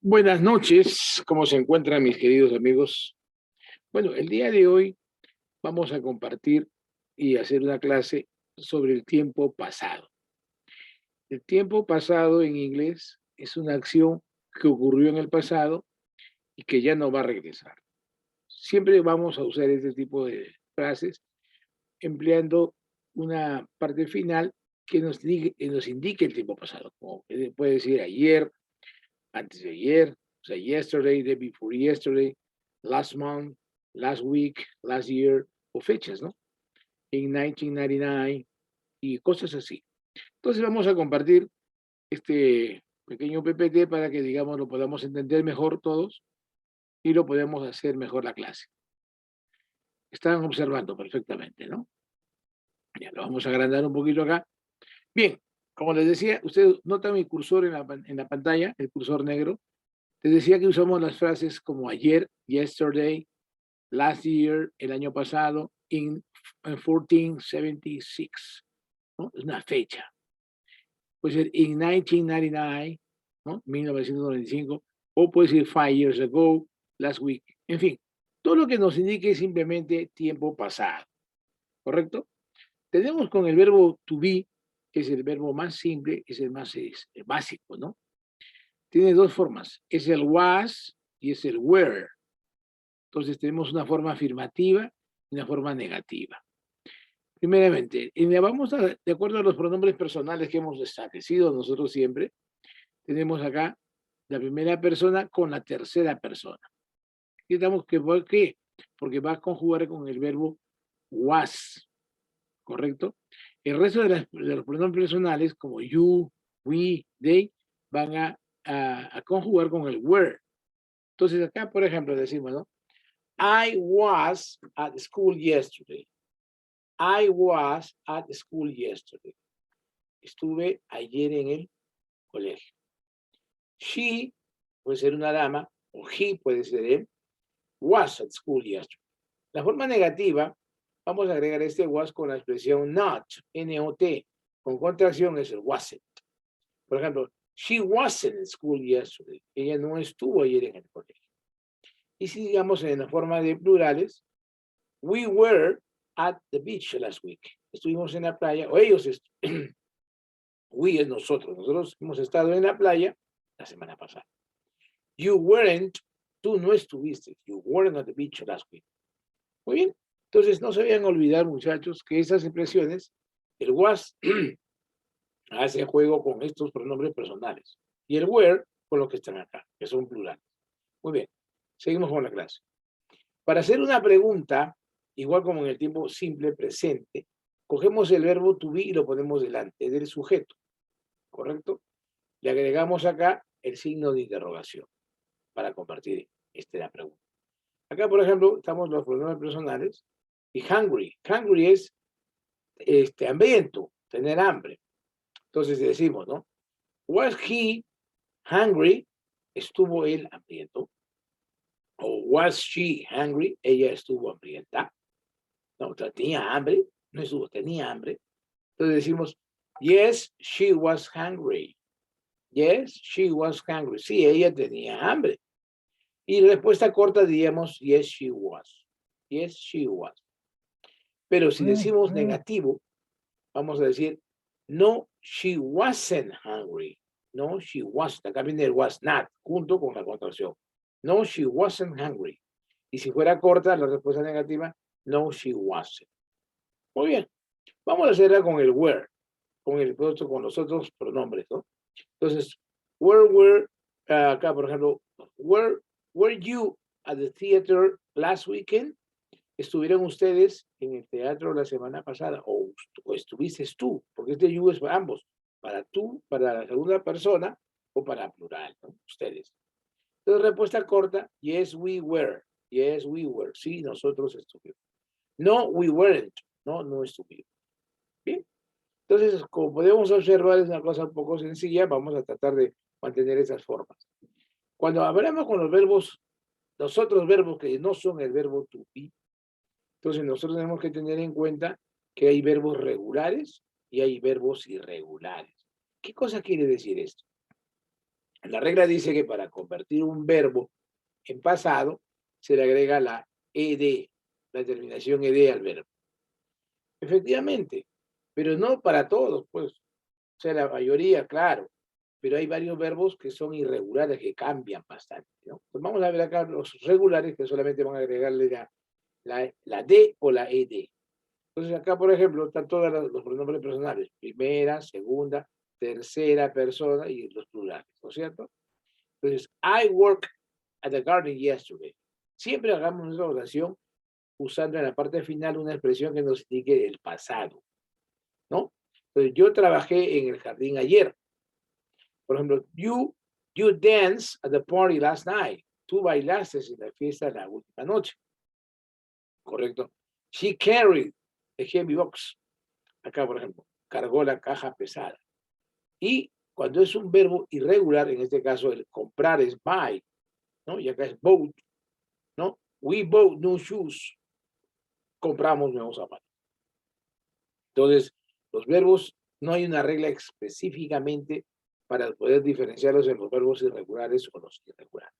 Buenas noches, ¿cómo se encuentran mis queridos amigos? Bueno, el día de hoy vamos a compartir y hacer una clase sobre el tiempo pasado. El tiempo pasado en inglés es una acción que ocurrió en el pasado y que ya no va a regresar. Siempre vamos a usar este tipo de frases empleando una parte final que nos indique el tiempo pasado, como que puede decir ayer, antes de ayer, o sea, yesterday, day before yesterday, last month, last week, last year, o fechas, ¿no? En 1999 y cosas así. Entonces vamos a compartir este pequeño PPT para que, digamos, lo podamos entender mejor todos y lo podemos hacer mejor la clase. Están observando perfectamente, ¿no? Ya lo vamos a agrandar un poquito acá. Bien, como les decía, ustedes notan mi cursor en la pantalla, el cursor negro. Les decía que usamos las frases como ayer, yesterday, last year, el año pasado, in 1476, ¿no? Es una fecha. Puede ser in 1999, ¿no? 1995, o puede ser 5 years ago, last week. En fin, todo lo que nos indique simplemente tiempo pasado, ¿correcto? Tenemos con el verbo to be, que es el verbo más simple, es el más el básico, ¿no? Tiene dos formas, es el was y es el were. Entonces tenemos una forma afirmativa y una forma negativa. Primeramente, de acuerdo a los pronombres personales que hemos establecido nosotros siempre, tenemos acá la primera persona con la tercera persona. Y estamos que ¿por qué? Porque va a conjugar con el verbo was, ¿correcto? El resto de los pronombres personales, como you, we, they, van a conjugar con el were. Entonces acá, por ejemplo, decimos, ¿no? I was at school yesterday. I was at school yesterday. Estuve ayer en el colegio. She puede ser una dama o he puede ser él. Was at school yesterday. La forma negativa, vamos a agregar este was con la expresión not, N-O-T, con contracción es el wasn't. Por ejemplo, she wasn't at school yesterday. Ella no estuvo ayer en el colegio. Y si digamos en la forma de plurales, we were at the beach last week. Estuvimos en la playa, o ellos, we es nosotros. Nosotros hemos estado en la playa la semana pasada. You weren't, tú no estuviste. You weren't at the beach last week. Muy bien. Entonces, no se vayan a olvidar, muchachos, que esas expresiones, el was hace juego con estos pronombres personales. Y el were con los que están acá, que son plurales. Muy bien. Seguimos con la clase. Para hacer una pregunta, igual como en el tiempo simple presente, cogemos el verbo to be y lo ponemos delante del sujeto, ¿correcto? Le agregamos acá el signo de interrogación para compartir la pregunta. Acá, por ejemplo, estamos los pronombres personales y hungry. Hungry es hambriento, tener hambre. Entonces decimos, ¿no? Was he hungry? ¿Estuvo él hambriento? ¿O was she hungry? Ella estuvo hambrienta. No, tenía hambre, no estuvo, tenía hambre. Entonces decimos, yes, she was hungry. Yes, she was hungry. Sí, ella tenía hambre. Y respuesta corta diríamos, yes, she was. Yes, she was. Pero si decimos negativo, vamos a decir, no, she wasn't hungry. No, she wasn't. Acá viene el was not, junto con la contracción. No, she wasn't hungry. Y si fuera corta, la respuesta negativa, no, she wasn't. Muy bien. Vamos a hacerla con el were, con los otros pronombres, ¿no? Entonces, were, acá, por ejemplo, were you at the theater last weekend? ¿Estuvieron ustedes en el teatro la semana pasada? O estuviste tú, porque este you es para ambos, para tú, para la segunda persona o para plural, ¿no? Ustedes. Entonces, respuesta corta, yes, we were. Yes, we were. Sí, nosotros estuvimos. No, we weren't. No, no estuvimos. Bien. Entonces, como podemos observar, es una cosa un poco sencilla, vamos a tratar de mantener esas formas. Cuando hablamos con los otros verbos que no son el verbo to be, entonces nosotros tenemos que tener en cuenta que hay verbos regulares y hay verbos irregulares. ¿Qué cosa quiere decir esto? La regla dice que para convertir un verbo en pasado, se le agrega la ed, la terminación ed al verbo. Efectivamente, pero no para todos, pues. O sea, la mayoría, claro, pero hay varios verbos que son irregulares, que cambian bastante, ¿no? Pues vamos a ver acá los regulares que solamente van a agregarle la D o la ED. Entonces acá, por ejemplo, están todos los pronombres personales, primera, segunda, tercera persona y los plurales, ¿no es cierto? Entonces, I work at the garden yesterday. Siempre hagamos nuestra oración usando en la parte final una expresión que nos indique el pasado, ¿no? Entonces, yo trabajé en el jardín ayer. Por ejemplo, you danced at the party last night. Tú bailaste en la fiesta la última noche. Correcto. She carried the heavy box. Acá, por ejemplo, cargó la caja pesada. Y cuando es un verbo irregular, en este caso el comprar es buy, ¿no? Y acá es bought, ¿no? We bought new shoes. Compramos nuevos zapatos. Entonces, los verbos, no hay una regla específicamente para poder diferenciarlos en los verbos irregulares o los irregulares.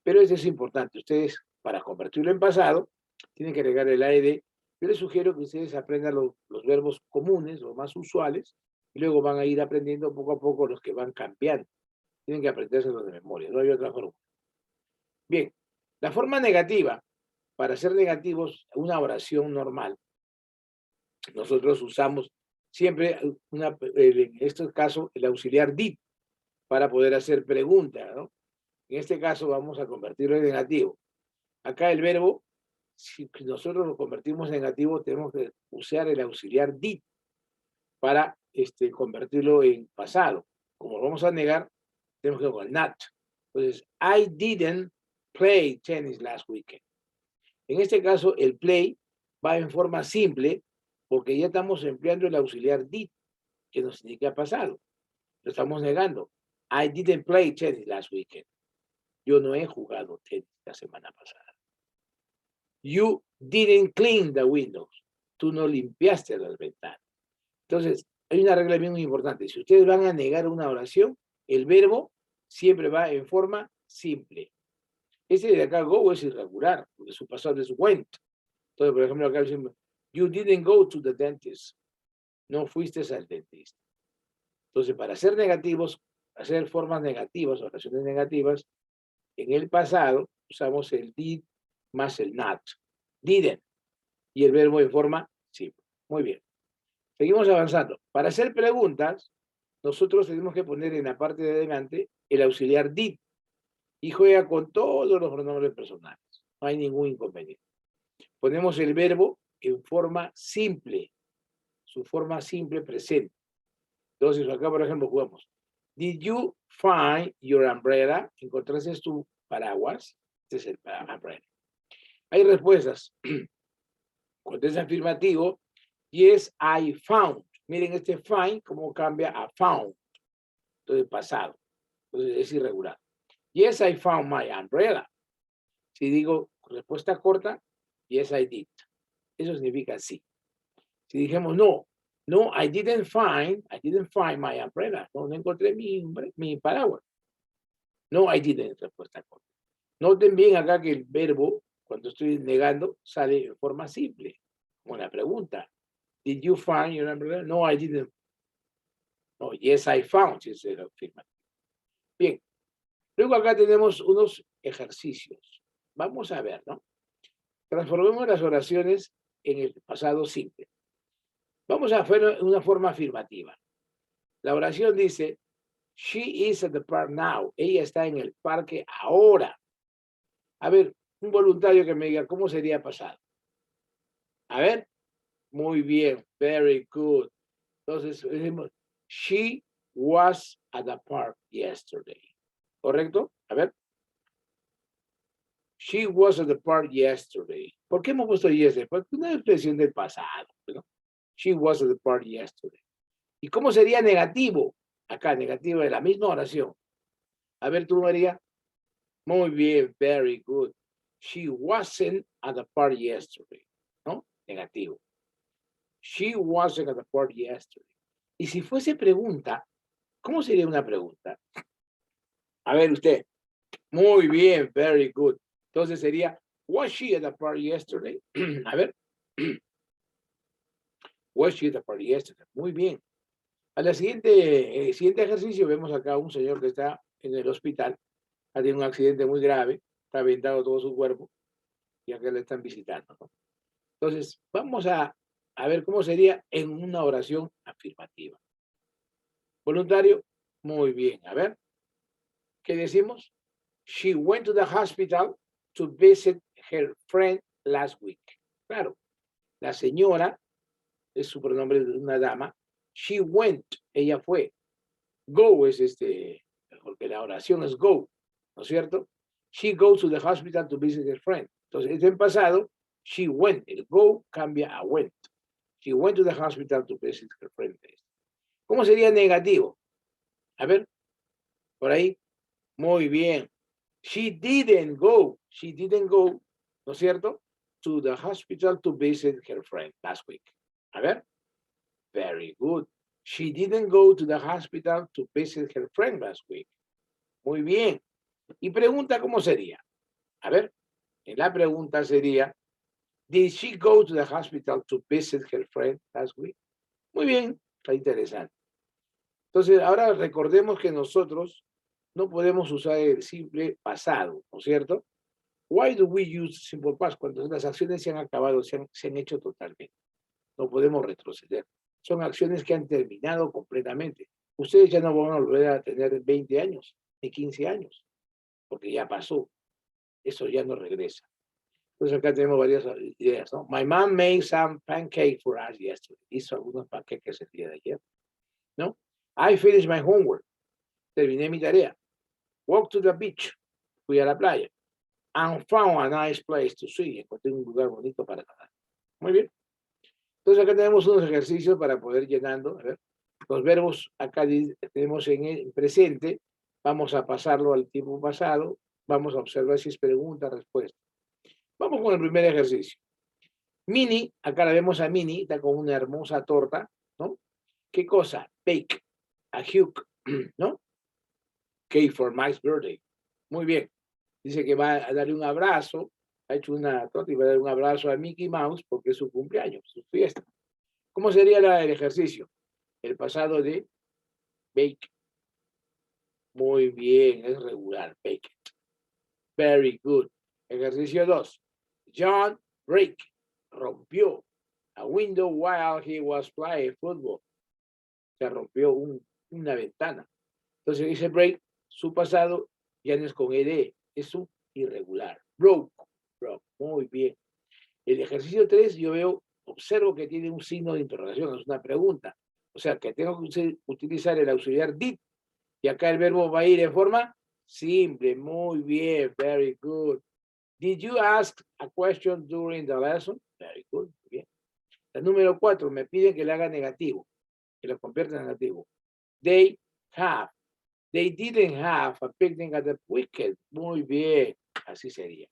Pero eso es importante. Ustedes, para convertirlo en pasado, tienen que agregar el AED. Yo les sugiero que ustedes aprendan los verbos comunes, los más usuales, y luego van a ir aprendiendo poco a poco los que van cambiando. Tienen que aprendérselos de memoria, no hay otra forma. Bien, la forma negativa, para ser negativos, una oración normal, nosotros usamos siempre, en este caso, el auxiliar did para poder hacer preguntas, ¿no? En este caso vamos a convertirlo en negativo. Acá el verbo, si nosotros lo convertimos en negativo, tenemos que usar el auxiliar did para convertirlo en pasado. Como lo vamos a negar, tenemos que con not. Entonces, I didn't play tennis last weekend. En este caso, el play va en forma simple porque ya estamos empleando el auxiliar did, que nos indica pasado. Lo estamos negando. I didn't play tennis last weekend. Yo no he jugado tenis la semana pasada. You didn't clean the windows. Tú no limpiaste las ventanas. Entonces, hay una regla bien muy importante. Si ustedes van a negar una oración, el verbo siempre va en forma simple. Ese de acá, go, es irregular, porque su pasado es went. Entonces, por ejemplo, acá decimos, you didn't go to the dentist. No fuiste al dentista. Entonces, para ser negativos, hacer formas negativas, oraciones negativas, en el pasado usamos el did más el not. Didn't. Y el verbo en forma simple. Muy bien. Seguimos avanzando. Para hacer preguntas, nosotros tenemos que poner en la parte de adelante el auxiliar did. Y juega con todos los pronombres personales. No hay ningún inconveniente. Ponemos el verbo en forma simple. Su forma simple presente. Entonces, acá, por ejemplo, jugamos. Did you find your umbrella? ¿Encontraste tu paraguas? Este es el umbrella. Hay respuestas. Cuando es afirmativo, yes, I found. Miren este find, cómo cambia a found. Entonces, pasado. Entonces, es irregular. Yes, I found my umbrella. Si digo respuesta corta, yes, I did. Eso significa sí. Si dijimos no, no, I didn't find my umbrella. No, no encontré mi paraguas. No, I didn't, respuesta corta. Noten bien acá que el verbo, cuando estoy negando, sale en forma simple. Como una pregunta. Did you find your umbrella? No, I didn't. No, yes, I found. Si se lo afirma. Bien. Luego acá tenemos unos ejercicios. Vamos a ver, ¿no? Transformemos las oraciones en el pasado simple. Vamos a hacer una forma afirmativa. La oración dice, she is at the park now. Ella está en el parque ahora. A ver, un voluntario que me diga, ¿cómo sería pasado? A ver, muy bien, very good. Entonces, decimos, she was at the park yesterday. ¿Correcto? A ver. She was at the park yesterday. ¿Por qué hemos puesto yesterday? Porque una expresión del pasado, ¿no? She was at the park yesterday. ¿Y cómo sería negativo? Acá, negativo de la misma oración. A ver tú, María. Muy bien, very good. She wasn't at the park yesterday. ¿No? Negativo. She wasn't at the park yesterday. Y si fuese pregunta, ¿cómo sería una pregunta? A A ver usted. Muy bien, very good. Entonces sería, was she at the party yesterday? A ver. Was she at the party yesterday? Muy bien. A la siguiente ejercicio vemos acá un señor que está en el hospital, ha tenido un accidente muy grave, está aventado todo su cuerpo y acá le están visitando, ¿no? Entonces, vamos a ver cómo sería en una oración afirmativa. Voluntario, muy bien. A ver, ¿qué decimos? She went to the hospital to visit her friend last week. Claro, la señora es su pronombre de una dama. She went, ella fue. Go es porque la oración es go, ¿no es cierto? She goes to the hospital to visit her friend. Entonces, es en pasado, she went. El go cambia a went. She went to the hospital to visit her friend. ¿Cómo sería negativo? A ver, por ahí. Muy bien. She didn't go. She didn't go, ¿no es cierto? To the hospital to visit her friend last week. A ver. Very good. She didn't go to the hospital to visit her friend last week. Muy bien. Y pregunta, ¿cómo sería? A ver, en la pregunta sería, did she go to the hospital to visit her friend last week? Muy bien, está interesante. Entonces, ahora recordemos que nosotros no podemos usar el simple pasado, ¿no es cierto? Why do we use simple past? Cuando las acciones se han acabado, se han hecho totalmente. No podemos retroceder. Son acciones que han terminado completamente. Ustedes ya no van a volver a tener 20 años, ni 15 años, porque ya pasó. Eso ya no regresa. Entonces acá tenemos varias ideas, ¿no? My mom made some pancakes for us yesterday. Hizo algunos panqueques el día de ayer, ¿no? I finished my homework. Terminé mi tarea. Walk to the beach. Fui a la playa. And found a nice place to swim. Encontré un lugar bonito para nadar. Muy bien. Entonces acá tenemos unos ejercicios para poder llenando. A ver, los verbos acá tenemos en el presente. Vamos a pasarlo al tiempo pasado. Vamos a observar si es pregunta, respuesta. Vamos con el primer ejercicio. Minnie, acá la vemos a Minnie, está con una hermosa torta, ¿no? ¿Qué cosa? Bake, a Hugh, ¿no? Cake for Mike's birthday. Muy bien. Dice que va a darle un abrazo, ha hecho una torta y va a dar un abrazo a Mickey Mouse porque es su cumpleaños, su fiesta. ¿Cómo sería el ejercicio? El pasado de bake. Muy bien, es regular, bake. Very good. Ejercicio 2. John break, rompió a window while he was playing football. Se rompió una ventana. Entonces dice break, su pasado ya no es con ed, es un irregular. Broke, broke. Muy bien. El ejercicio 3 yo observo que tiene un signo de interrogación, es una pregunta. O sea, que tengo que utilizar el auxiliar did. Y acá el verbo va a ir en forma simple. Muy bien, very good. Did you ask a question during the lesson? Very good, muy bien. El número 4, me piden que le haga negativo, que lo convierta en negativo. They have. They didn't have a picnic at the weekend. Muy bien, así sería.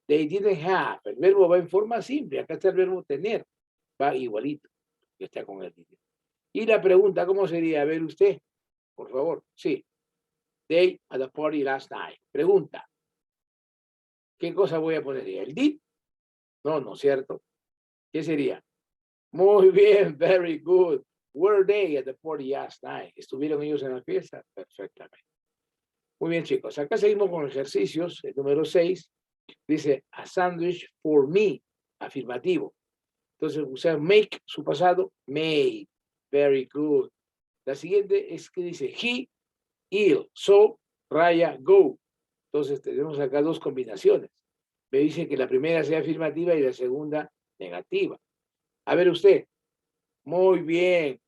They didn't have. El verbo va en forma simple. Acá está el verbo tener. Va igualito. Que está con el didn't. Y la pregunta, ¿cómo sería? A ver usted, por favor. Sí. They at the party last night. Pregunta. ¿Qué cosa voy a poner? ¿El did? No, no es cierto. ¿Qué sería? Muy bien, very good. Were they at the party last night? ¿Estuvieron ellos en la fiesta? Perfectamente. Muy bien, chicos. Acá seguimos con ejercicios. El número 6 dice, a sandwich for me. Afirmativo. Entonces, usar make, su pasado, made. Very good. La siguiente es que dice, he, ill, so, raya, go. Entonces, tenemos acá dos combinaciones. Me dice que la primera sea afirmativa y la segunda negativa. A ver usted. Muy bien.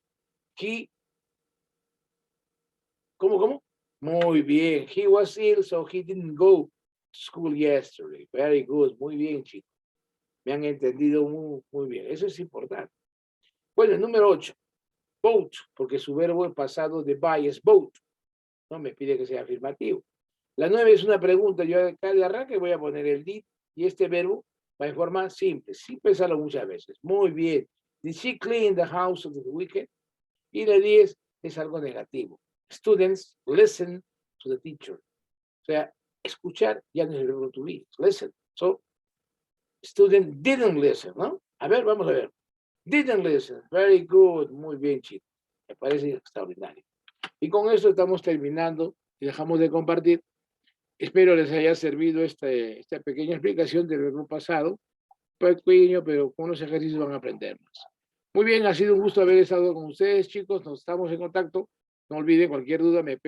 He, ¿cómo? Muy bien. He was ill, so he didn't go to school yesterday. Very good. Muy bien, chicos. Me han entendido muy bien. Eso es importante. Bueno, el número 8. Vote, porque su verbo en pasado de buy es vote. No me pide que sea afirmativo. La 9 es una pregunta. Yo acá de arranque voy a poner el did y este verbo va en forma simple. Sí, pensarlo muchas veces. Muy bien. Did she clean the house over the weekend? Y la 10 es algo negativo. Students listen to the teacher. O sea, escuchar ya no es el verbo to be, listen. So, student didn't listen, ¿no? A ver, vamos a ver. Didn't listen. Very good. Muy bien, chicos. Me parece extraordinario. Y con eso estamos terminando y dejamos de compartir. Espero les haya servido esta pequeña explicación del verbo pasado. Pequeño, pero con los ejercicios van a aprender más. Muy bien, ha sido un gusto haber estado con ustedes, chicos. Nos estamos en contacto. No olviden cualquier duda, me